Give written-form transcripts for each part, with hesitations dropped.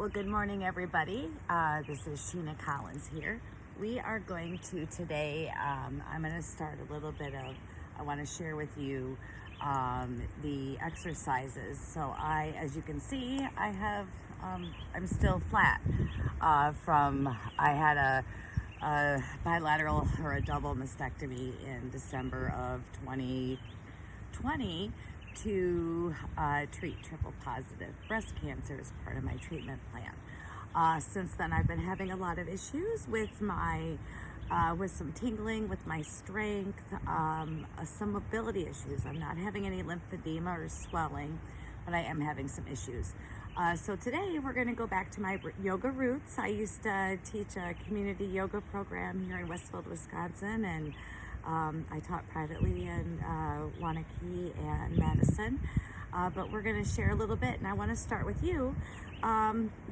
Well, good morning, everybody. This is Shena Collins here. We are going to today, I'm going to start a little bit of, I want to share with you the exercises. So as you can see, I'm still flat I had a bilateral or a double mastectomy in December of 2020 to treat triple positive breast cancer as part of my treatment plan. Since then, I've been having a lot of issues with with some tingling, with my strength, some mobility issues. I'm not having any lymphedema or swelling, but I am having some issues. So today we're going to go back to my yoga roots. I used to teach a community yoga program here in Westfield, Wisconsin, and I taught privately in Wanakee and Madison, but we're going to share a little bit, and I want to start with you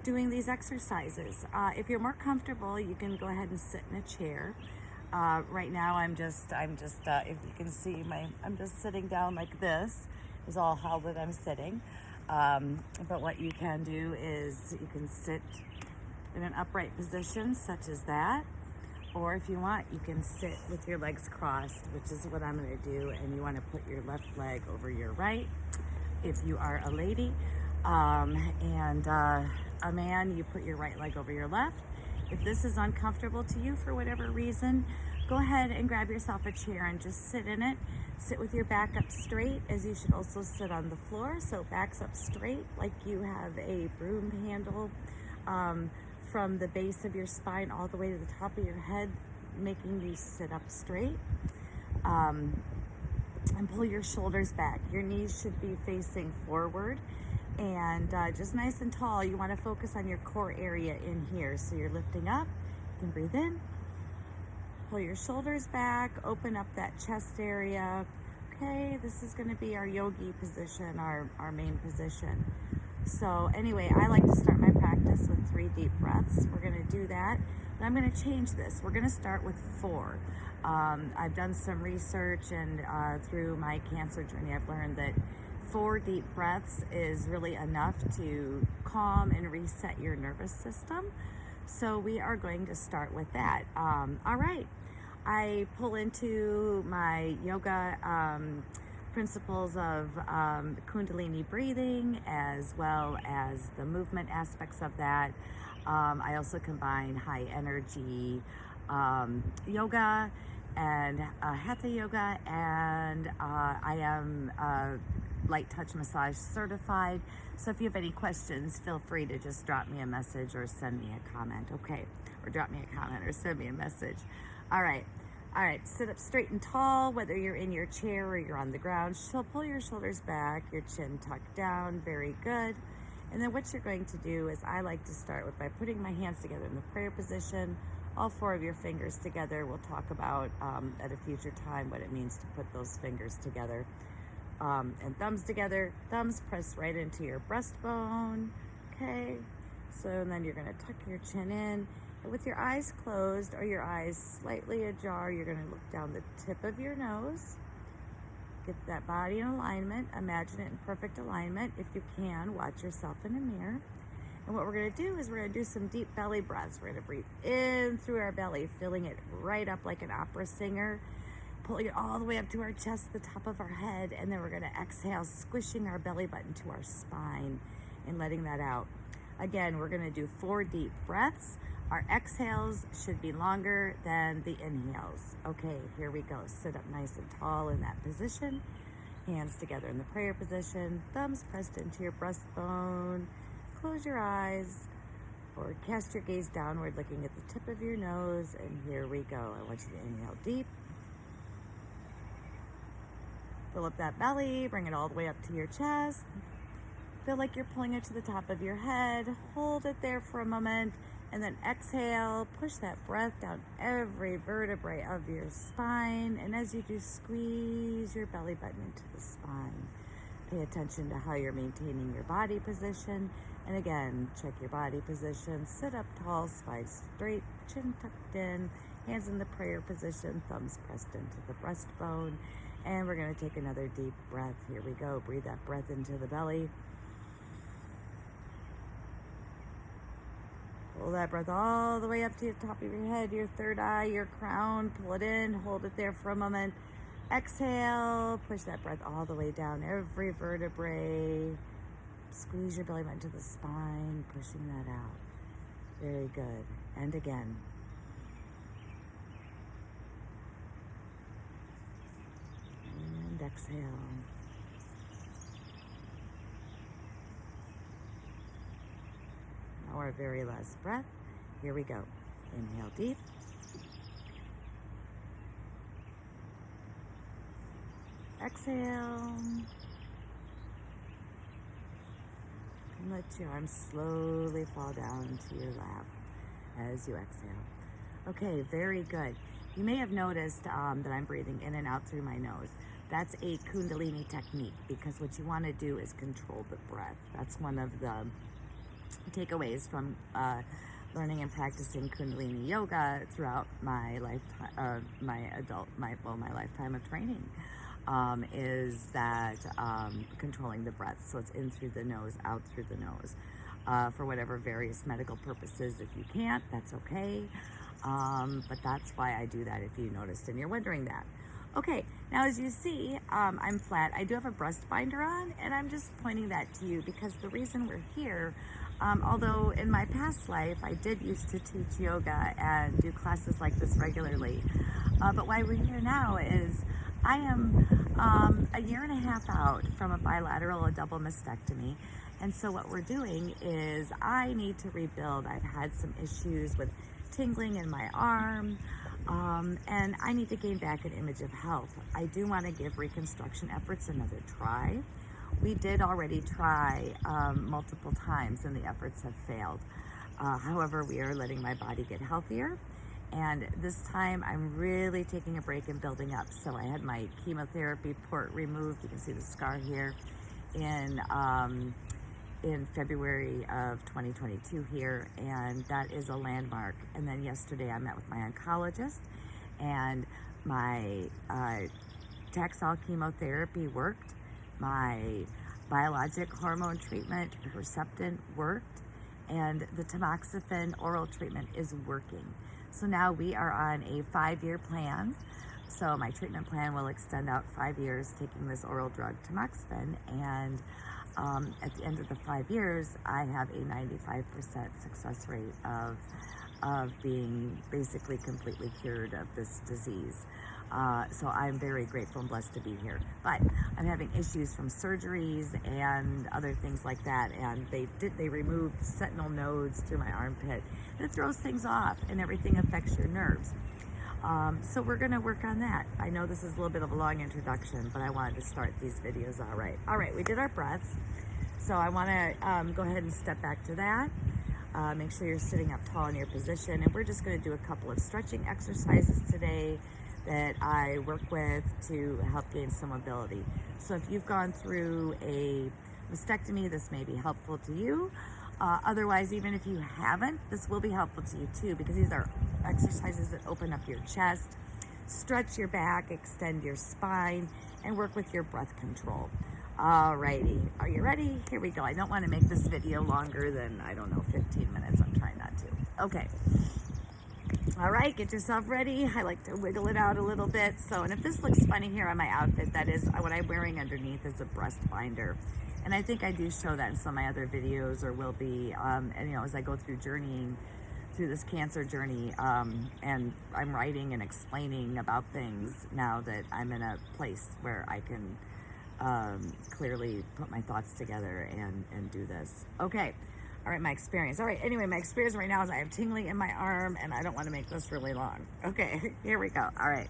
doing these exercises. If you're more comfortable, you can go ahead and sit in a chair. Right now, I'm just if you can see I'm just sitting down like this. Is all how that I'm sitting. But what you can do is you can sit in an upright position, such as that. Or if you want, you can sit with your legs crossed, which is what I'm going to do. And you want to put your left leg over your right. If you are a lady and a man, you put your right leg over your left. If this is uncomfortable to you for whatever reason, go ahead and grab yourself a chair and just sit in it. Sit with your back up straight, as you should also sit on the floor. So backs up straight like you have a broom handle. From the base of your spine all the way to the top of your head, making you sit up straight. And pull your shoulders back. Your knees should be facing forward and just nice and tall. You want to focus on your core area in here. So you're lifting up, you can breathe in, pull your shoulders back, open up that chest area. Okay, this is going to be our yogi position, our main position. So anyway, I like to start my practice with 3 deep breaths. We're going to do that, but I'm going to change this. We're going to start with 4. I've done some research, and through my cancer journey, I've learned that 4 deep breaths is really enough to calm and reset your nervous system. So we are going to start with that. All right. I pull into my yoga principles of Kundalini breathing, as well as the movement aspects of that. I also combine high energy yoga and hatha yoga, and I am light touch massage certified. So if you have any questions, feel free to just drop me a message or send me a comment. Okay, or drop me a comment or send me a message. All right, sit up straight and tall, whether you're in your chair or you're on the ground. So pull your shoulders back, your chin tucked down, very good. And then what you're going to do is, I like to start with by putting my hands together in the prayer position, all 4 of your fingers together. We'll talk about at a future time what it means to put those fingers together. And thumbs together, thumbs pressed right into your breastbone. Okay, so and then you're going to tuck your chin in. And with your eyes closed or your eyes slightly ajar, you're going to look down the tip of your nose. Get that body in alignment. Imagine it in perfect alignment. If you can, watch yourself in a mirror. And what we're going to do is we're going to do some deep belly breaths. We're going to breathe in through our belly, filling it right up like an opera singer, pulling it all the way up to our chest, the top of our head, and then we're going to exhale, squishing our belly button to our spine and letting that out. Again, we're going to do 4 deep breaths. Our exhales should be longer than the inhales. Okay, here we go. Sit up nice and tall in that position. Hands together in the prayer position. Thumbs pressed into your breastbone. Close your eyes or cast your gaze downward, looking at the tip of your nose. And here we go. I want you to inhale deep. Fill up that belly. Bring it all the way up to your chest. Feel like you're pulling it to the top of your head. Hold it there for a moment. And then exhale, push that breath down every vertebrae of your spine. And as you do, squeeze your belly button into the spine. Pay attention to how you're maintaining your body position. And again, check your body position. Sit up tall, spine straight, chin tucked in, hands in the prayer position, thumbs pressed into the breastbone. And we're going to take another deep breath. Here we go. Breathe that breath into the belly. Pull that breath all the way up to the top of your head, your third eye, your crown. Pull it in, hold it there for a moment. Exhale, push that breath all the way down every vertebrae. Squeeze your belly button to the spine, pushing that out. Very good. And again. And exhale. Now our very last breath. Here we go. Inhale deep. Exhale. And let your arms slowly fall down to your lap as you exhale. Okay, very good. You may have noticed that I'm breathing in and out through my nose. That's a Kundalini technique, because what you want to do is control the breath. That's one of the takeaways from learning and practicing Kundalini yoga throughout my lifetime, my lifetime of training. Is that controlling the breath. So it's in through the nose, out through the nose. For whatever various medical purposes, if you can't, that's okay. But that's why I do that, if you noticed and you're wondering that. Okay, now as you see, I'm flat. I do have a breast binder on, and I'm just pointing that to you because the reason we're here, although in my past life I did used to teach yoga and do classes like this regularly, but why we're here now is I am a year and a half out from a bilateral or double mastectomy. And so what we're doing is I need to rebuild. I've had some issues with tingling in my arm, and I need to gain back an image of health. I do want to give reconstruction efforts another try. We did already try multiple times, and the efforts have failed. However, we are letting my body get healthier. And this time I'm really taking a break and building up. So I had my chemotherapy port removed. You can see the scar here in February of 2022 here. And that is a landmark. And then yesterday I met with my oncologist, and my Taxol chemotherapy worked. My biologic hormone treatment, Herceptin, worked. And the tamoxifen oral treatment is working. So now we are on a 5-year plan. So my treatment plan will extend out 5 years taking this oral drug tamoxifen. And at the end of the 5 years, I have a 95% success rate of being basically completely cured of this disease. So I'm very grateful and blessed to be here. But I'm having issues from surgeries and other things like that. And they removed sentinel nodes through my armpit. And it throws things off, and everything affects your nerves. So we're going to work on that. I know this is a little bit of a long introduction, but I wanted to start these videos all right. All right, we did our breaths. So I want to go ahead and step back to that. Make sure you're sitting up tall in your position. And we're just going to do a couple of stretching exercises today that I work with to help gain some mobility. So if you've gone through a mastectomy, this may be helpful to you. Otherwise, even if you haven't, this will be helpful to you too, because these are exercises that open up your chest, stretch your back, extend your spine, and work with your breath control. Alrighty, are you ready? Here we go. I don't want to make this video longer than, 15 minutes. I'm trying not to. Okay. All right, get yourself ready. I like to wiggle it out a little bit. So, and if this looks funny here on my outfit, that is what I'm wearing underneath is a breast binder. And I think I do show that in some of my other videos, or will be, and as I go through journeying through this cancer journey, and I'm writing and explaining about things now that I'm in a place where I can clearly put my thoughts together and do this. Okay. All right, my experience. All right, anyway, my experience right now is I have tingling in my arm, and I don't want to make this really long. Okay, here we go. All right.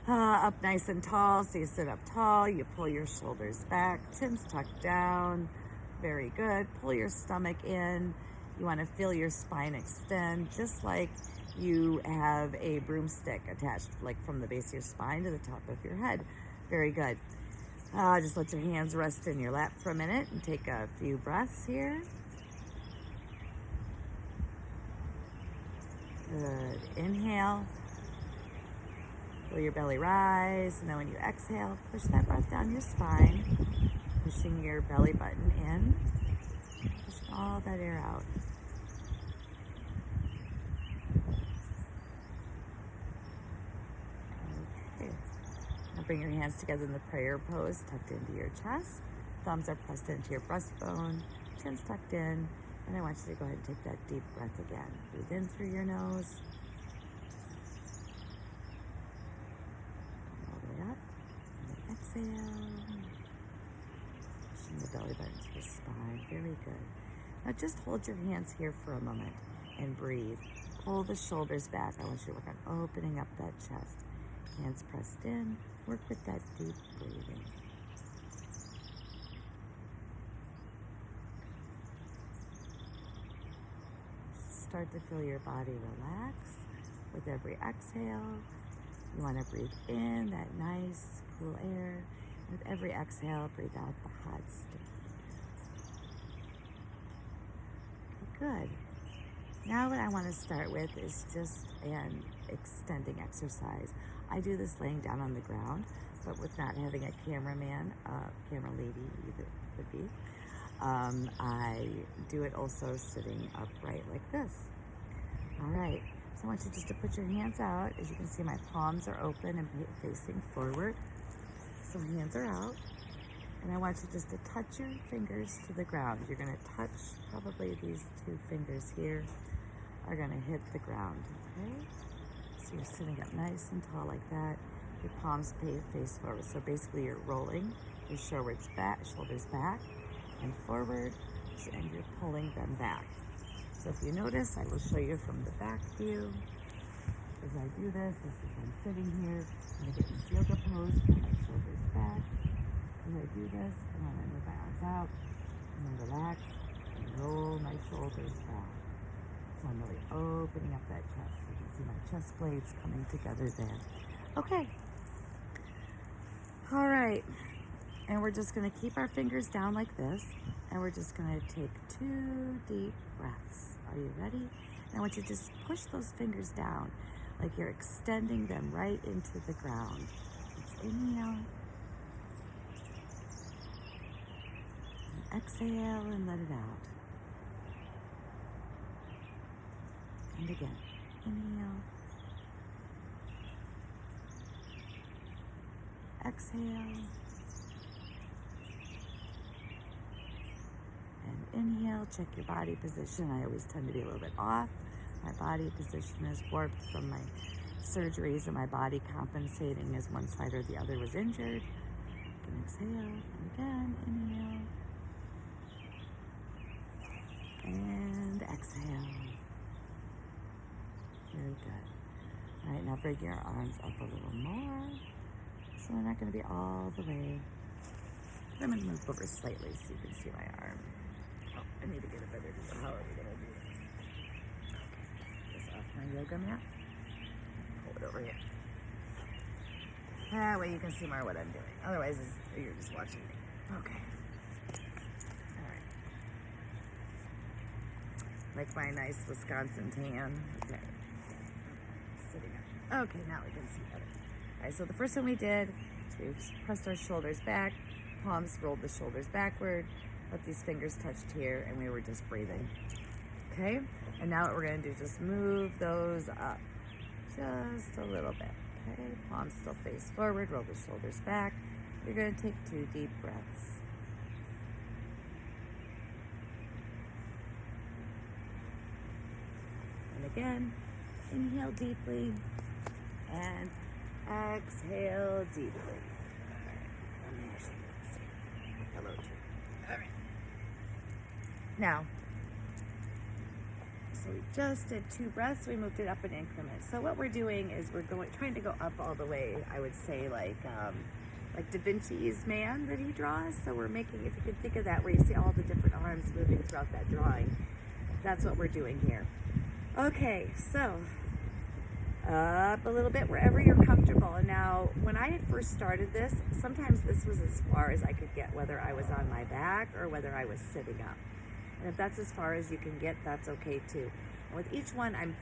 Up nice and tall. So you sit up tall. You pull your shoulders back. Chin's tucked down. Very good. Pull your stomach in. You want to feel your spine extend, just like you have a broomstick attached, like from the base of your spine to the top of your head. Very good. Just let your hands rest in your lap for a minute and take a few breaths here. Good. Inhale. Feel your belly rise. And then when you exhale, push that breath down your spine, pushing your belly button in, pushing all that air out. Now bring your hands together in the prayer pose, tucked into your chest. Thumbs are pressed into your breastbone, chin's tucked in, and I want you to go ahead and take that deep breath again. Breathe in through your nose. All the way up. And then exhale. Pushing the belly button to the spine. Very good. Now just hold your hands here for a moment and breathe. Pull the shoulders back. I want you to work on opening up that chest. Hands pressed in. Work with that deep breathing. Start to feel your body relax with every exhale. You want to breathe in that nice, cool air. With every exhale, breathe out the hot, sticky air. Okay, good. Now what I want to start with is just an extending exercise. I do this laying down on the ground, but with not having a cameraman, camera lady either could be, I do it also sitting upright like this. All right, so I want you just to put your hands out. As you can see, my palms are open and facing forward. So hands are out. And I want you just to touch your fingers to the ground. You're gonna touch probably these two fingers here are gonna hit the ground, okay? So you're sitting up nice and tall like that. Your palms face forward. So basically you're rolling your shoulders back and forward, and you're pulling them back. So if you notice, I will show you from the back view. As I do this is I'm sitting here, I'm gonna get this yoga pose, pull my shoulders back. As I do this, I want to move my arms out, and then relax, and roll my shoulders back. So I'm really opening up that chest. You can see my chest blades coming together there. Okay. All right. And we're just going to keep our fingers down like this, and we're just going to take 2 deep breaths. Are you ready? And I want you to just push those fingers down like you're extending them right into the ground. Let's inhale. And exhale and let it out. And again, inhale. Exhale. And inhale, check your body position. I always tend to be a little bit off. My body position is warped from my surgeries and my body compensating as one side or the other was injured. And exhale, and again, inhale. And exhale. Very good. All right, now bring your arms up a little more. So we're not going to be all the way. I'm going to move over slightly so you can see my arm. Oh, I need to get a better view. How are we going to do this? Okay, this off my yoga mat. Pull it over here. That way you can see more what I'm doing. Otherwise, you're just watching me. Okay. All right. Like my nice Wisconsin tan. Okay. Sitting up. Okay, now we can see better. All right, so the first one we did is we pressed our shoulders back, palms rolled the shoulders backward, let these fingers touched here, and we were just breathing. Okay? And now what we're gonna do is just move those up just a little bit. Okay? Palms still face forward, roll the shoulders back. You're gonna take 2 deep breaths. And again, inhale deeply and exhale deeply. All right. Let me actually see. Hello, too. All right. Now, so we just did 2 breaths. We moved it up in increments. So what we're doing is we're trying to go up all the way. I would say like Da Vinci's man that he draws. So we're making, if you can think of that, where you see all the different arms moving throughout that drawing. That's what we're doing here. Okay, so up a little bit wherever you're comfortable. And now when I had first started this, sometimes this was as far as I could get, whether I was on my back or whether I was sitting up. And if that's as far as you can get, that's okay too. And with each one, I'm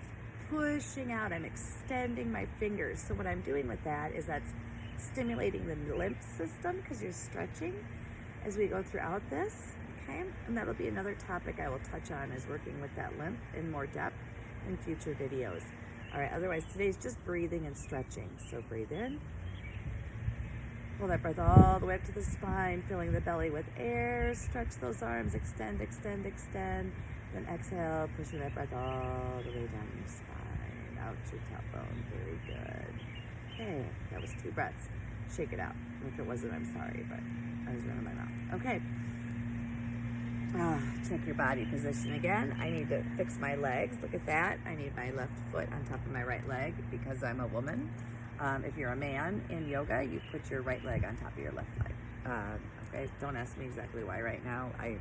pushing out, I'm extending my fingers. So what I'm doing with that is that's stimulating the lymph system because you're stretching as we go throughout this, okay? And that'll be another topic I will touch on, is working with that lymph in more depth in future videos. All right, otherwise today's just breathing and stretching. So breathe in Pull that breath all the way up to the spine, filling the belly with air. Stretch those arms, extend, extend, extend. Then exhale, pushing that breath all the way down your spine, out to your tailbone. Very good. Okay, that was 2 breaths. Shake it out. If it wasn't, I'm sorry, but I was running my mouth. Okay. Check your body position again. I need to fix my legs. Look at that. I need my left foot on top of my right leg because I'm a woman. If you're a man in yoga, you put your right leg on top of your left leg. Okay, don't ask me exactly why right now. I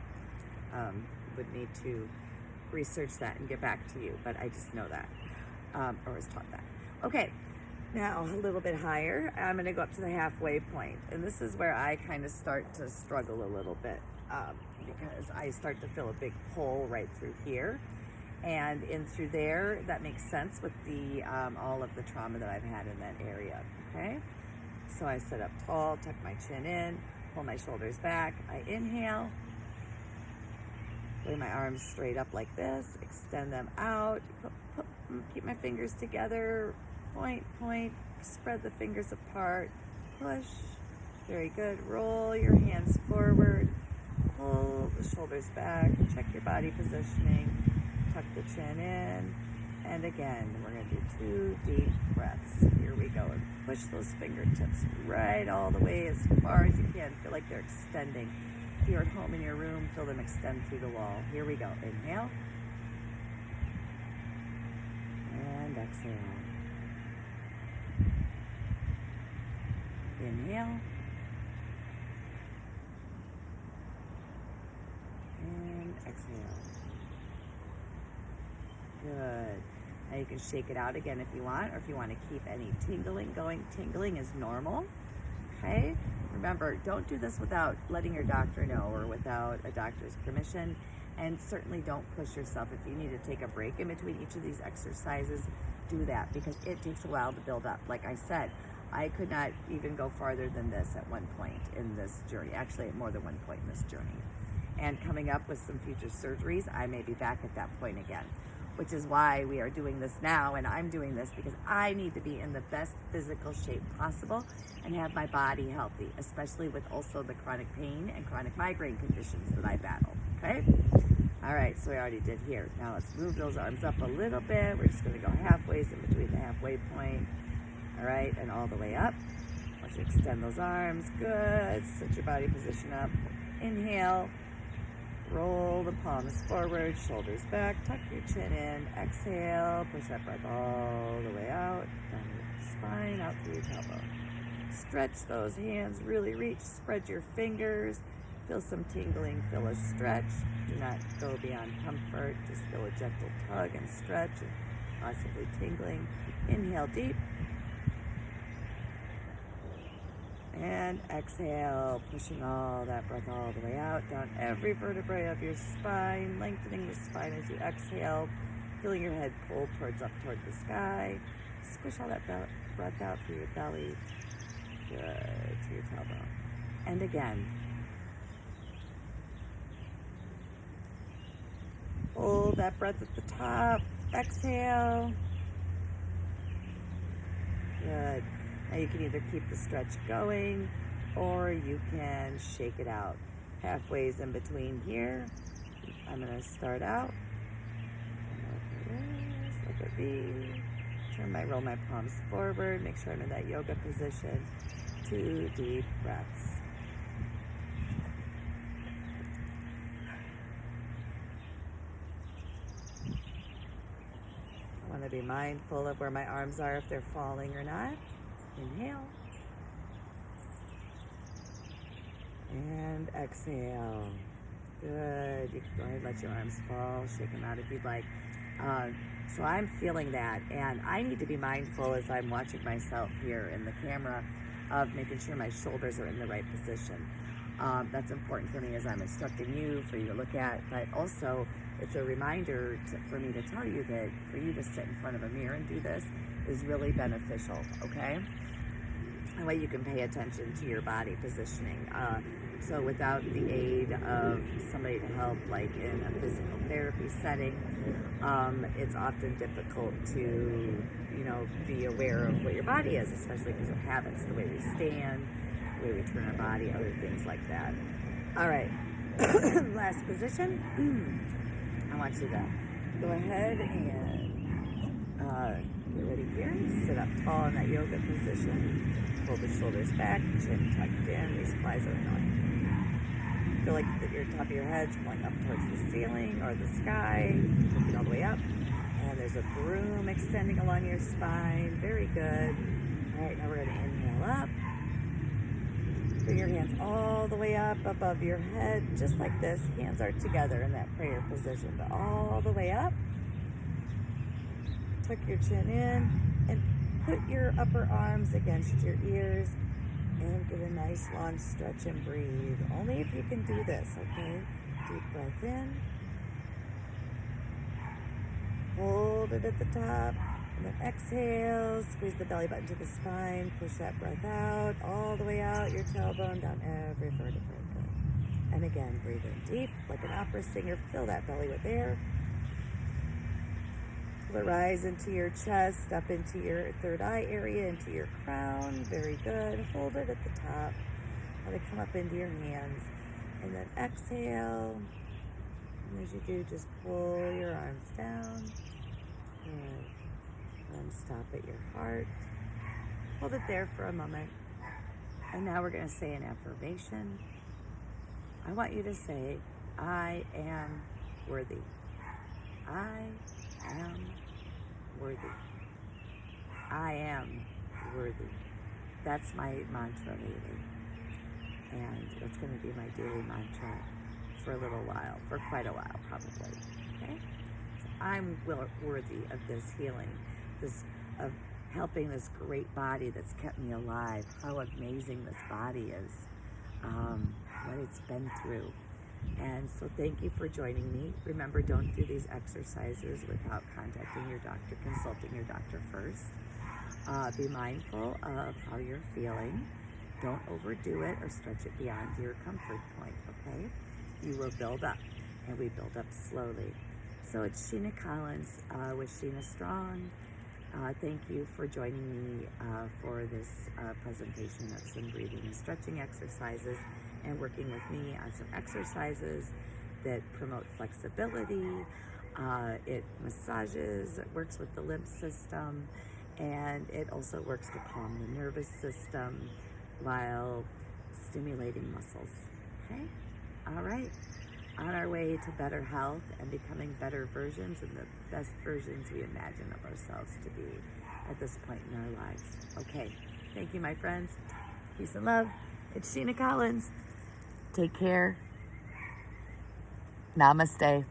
would need to research that and get back to you, but I just know that, or was taught that. Okay, now a little bit higher. I'm going to go up to the halfway point, and this is where I kind of start to struggle a little bit because I start to feel a big pull right through here. And in through there, that makes sense with the all of the trauma that I've had in that area, okay? So I sit up tall, tuck my chin in, pull my shoulders back. I inhale, lay my arms straight up like this, extend them out, keep my fingers together, point, point, spread the fingers apart, push, very good. Roll your hands forward, pull the shoulders back, check your body positioning. Tuck the chin in, and again, we're going to do 2 deep breaths. Here we go. And push those fingertips right all the way as far as you can. Feel like they're extending. If you're at home in your room, feel them extend through the wall. Here we go. Inhale. And exhale. Inhale. And exhale. Good. Now you can shake it out again if you want, or if you want to keep any tingling going. Tingling is normal, okay? Remember, don't do this without letting your doctor know or without a doctor's permission, and certainly don't push yourself. If you need to take a break in between each of these exercises, do that, because it takes a while to build up. Like I said, I could not even go farther than this at one point in this journey, actually at more than one point in this journey. And coming up with some future surgeries, I may be back at that point again, which is why we are doing this now, and I'm doing this because I need to be in the best physical shape possible and have my body healthy, especially with also the chronic pain and chronic migraine conditions that I battle, okay? All right, so we already did here. Now let's move those arms up a little bit. We're just gonna go halfway, in between the halfway point, all right, and all the way up. Once you extend those arms, good. Set your body position up. Inhale. Roll the palms forward, shoulders back, tuck your chin in, exhale, push that breath all the way out, down your spine, out through your tailbone. Stretch those hands, really reach, spread your fingers, feel some tingling, feel a stretch. Do not go beyond comfort, just feel a gentle tug and stretch, and possibly tingling. Inhale deep. And exhale, pushing all that breath all the way out, down every vertebrae of your spine, lengthening the spine as you exhale, feeling your head pull up toward the sky. Squish all that breath out through your belly, good, to your tailbone. And again. Hold that breath at the top, exhale. Good. Now you can either keep the stretch going or you can shake it out. Halfway's in between here. I'm going to start out. Look at me. Roll my palms forward. Make sure I'm in that yoga position. 2 deep breaths. I want to be mindful of where my arms are, if they're falling or not. Inhale. And exhale. Good. You can go ahead and let your arms fall. Shake them out if you'd like. So I'm feeling that, and I need to be mindful as I'm watching myself here in the camera of making sure my shoulders are in the right position. That's important for me as I'm instructing you, for you to look at, but also it's a reminder for me to tell you that for you to sit in front of a mirror and do this is really beneficial, okay? That way you can pay attention to your body positioning. So without the aid of somebody to help, like in a physical therapy setting, it's often difficult to, be aware of what your body is, especially because of habits, the way we stand, the way we turn our body, other things like that. All right, last position. I want you to go ahead and get ready here. Sit up tall in that yoga position. Pull the shoulders back, chin tucked in. These flies are annoying. Feel like your top of your head's going up towards the ceiling or the sky, looking all the way up. And there's a broom extending along your spine. Very good. All right, now we're going to inhale up. Bring your hands all the way up above your head, just like this. Hands are together in that prayer position, but all the way up. Tuck your chin in and put your upper arms against your ears and get a nice long stretch and breathe. Only if you can do this, okay? Deep breath in. Hold it at the top. And then exhale. Squeeze the belly button to the spine. Push that breath out. All the way out. Your tailbone down every vertebrae. Good. And again, breathe in deep. Like an opera singer. Fill that belly with air. Pull it rise into your chest, up into your third eye area, into your crown. Very good. Hold it at the top. Let it come up into your hands. And then exhale. And as you do, just pull your arms down. Good. And stop at your heart. Hold it there for a moment. And now we're going to say an affirmation. I want you to say, I am worthy. I am worthy. I am worthy. That's my mantra lately. And that's going to be my daily mantra for a little while, for quite a while probably. Okay? So I'm worthy of this healing, of helping this great body that's kept me alive. How amazing this body is, what it's been through. And so thank you for joining me. Remember, don't do these exercises without contacting your doctor, consulting your doctor first. Be mindful of how you're feeling. Don't overdo it or stretch it beyond your comfort point, okay? You will build up, and we build up slowly. So it's Shena Collins with Shena Strong. Thank you for joining me for this presentation of some breathing and stretching exercises and working with me on some exercises that promote flexibility. It massages, it works with the lymph system, and it also works to calm the nervous system while stimulating muscles. Okay? All right. On our way to better health and becoming better versions and the best versions we imagine of ourselves to be at this point in our lives. Okay. Thank you, my friends. Peace and love. It's Shena Collins. Take care. Namaste.